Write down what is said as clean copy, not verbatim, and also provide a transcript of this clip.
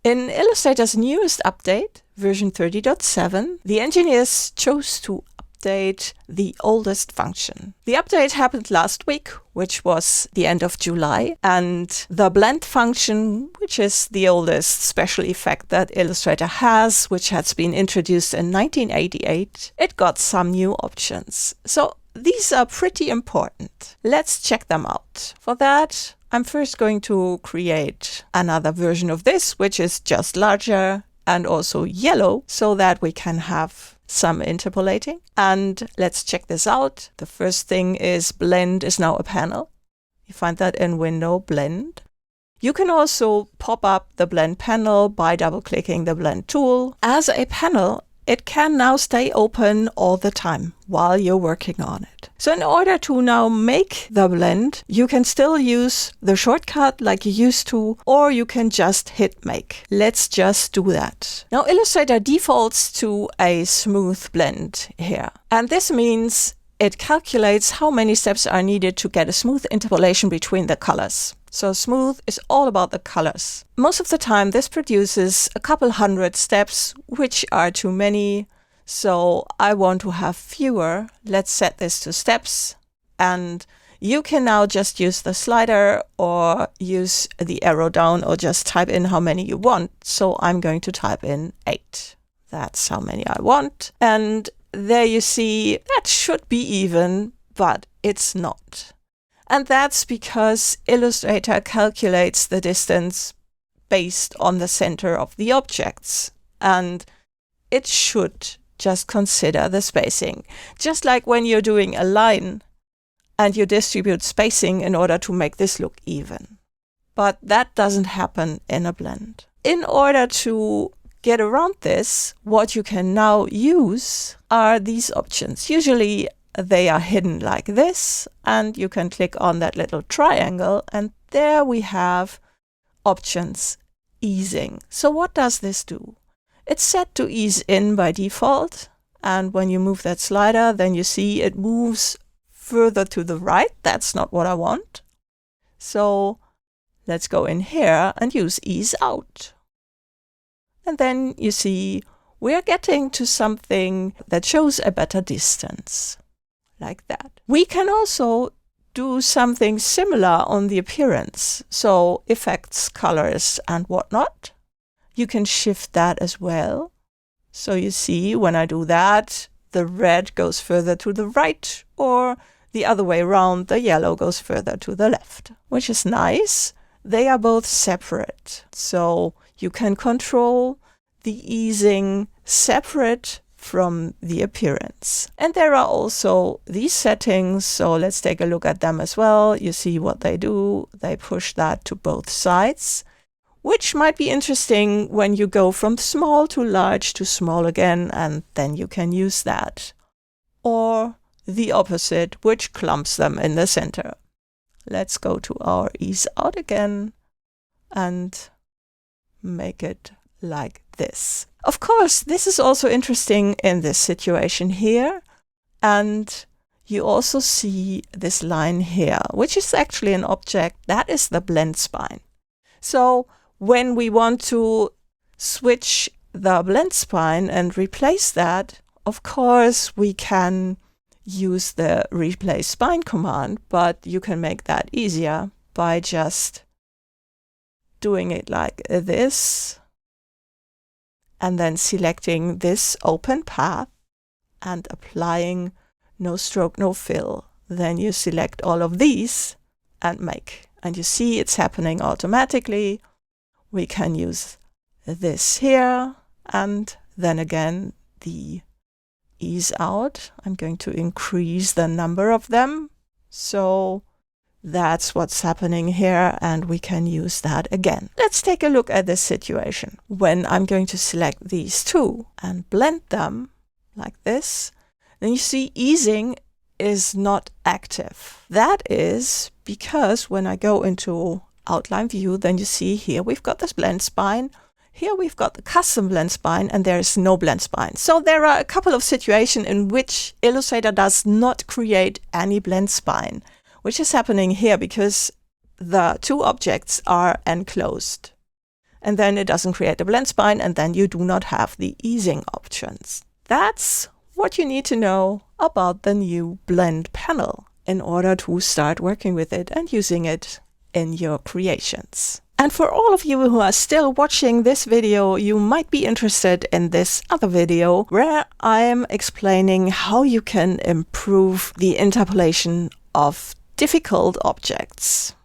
In Illustrator's newest update, version 30.7, the engineers chose to update the oldest function. The update happened last week, which was the end of July, and the blend function, which is the oldest special effect that Illustrator has, which has been introduced in 1988, it got some new options. So these are pretty important. Let's check them out. For that, I'm first going to create another version of this, which is just larger and also yellow, so that we can have some interpolating. And let's check this out. The first thing is blend is now a panel. You find that in Window, Blend. You can also pop up the blend panel by double-clicking the blend tool. As a panel, it can now stay open all the time while you're working on it. So in order to now make the blend, you can still use the shortcut like you used to, or you can just hit make. Let's just do that. Now Illustrator defaults to a smooth blend here. And this means it calculates how many steps are needed to get a smooth interpolation between the colors. So smooth is all about the colors. Most of the time this produces a couple hundred steps, which are too many. So I want to have fewer. Let's set this to steps. And you can now just use the slider or use the arrow down or just type in how many you want. So I'm going to type in 8. That's how many I want. And there you see that should be even, but it's not. And that's because Illustrator calculates the distance based on the center of the objects. And it should just consider the spacing. Just like when you're doing a line and you distribute spacing in order to make this look even. But that doesn't happen in a blend. In order to get around this, what you can now use are these options. Usually they are hidden like this, and you can click on that little triangle, and there we have options, easing. So what does this do? It's set to ease in by default, and when you move that slider, then you see it moves further to the right. That's not what I want. So let's go in here and use ease out. And then you see we're getting to something that shows a better distance. Like that. We can also do something similar on the appearance. So effects, colors, and whatnot. You can shift that as well. So you see when I do that, the red goes further to the right, or the other way around, the yellow goes further to the left, which is nice. They are both separate. So you can control the easing separate from the appearance. And there are also these settings, so let's take a look at them as well. You see what they do. They push that to both sides, which might be interesting when you go from small to large to small again, and then you can use that. Or the opposite, which clumps them in the center. Let's go to our ease out again and make it like this. Of course, this is also interesting in this situation here. And you also see this line here, which is actually an object. That is the blend spine. So when we want to switch the blend spine and replace that, of course, we can use the replace spine command, but you can make that easier by just doing it like this. And then selecting this open path and applying no stroke, no fill. Then you select all of these and make. And you see it's happening automatically. We can use this here and then again the ease out. I'm going to increase the number of them. So that's what's happening here, and we can use that again. Let's take a look at this situation. When I'm going to select these two and blend them like this, then you see easing is not active. That is because when I go into outline view, then you see here we've got this blend spine. Here we've got the custom blend spine, and there is no blend spine. So there are a couple of situations in which Illustrator does not create any blend spine, which is happening here because the two objects are enclosed. and then it doesn't create a blend spine, and then you do not have the easing options. That's what you need to know about the new blend panel in order to start working with it and using it in your creations. And for all of you who are still watching this video, you might be interested in this other video where I'm explaining how you can improve the interpolation of difficult objects.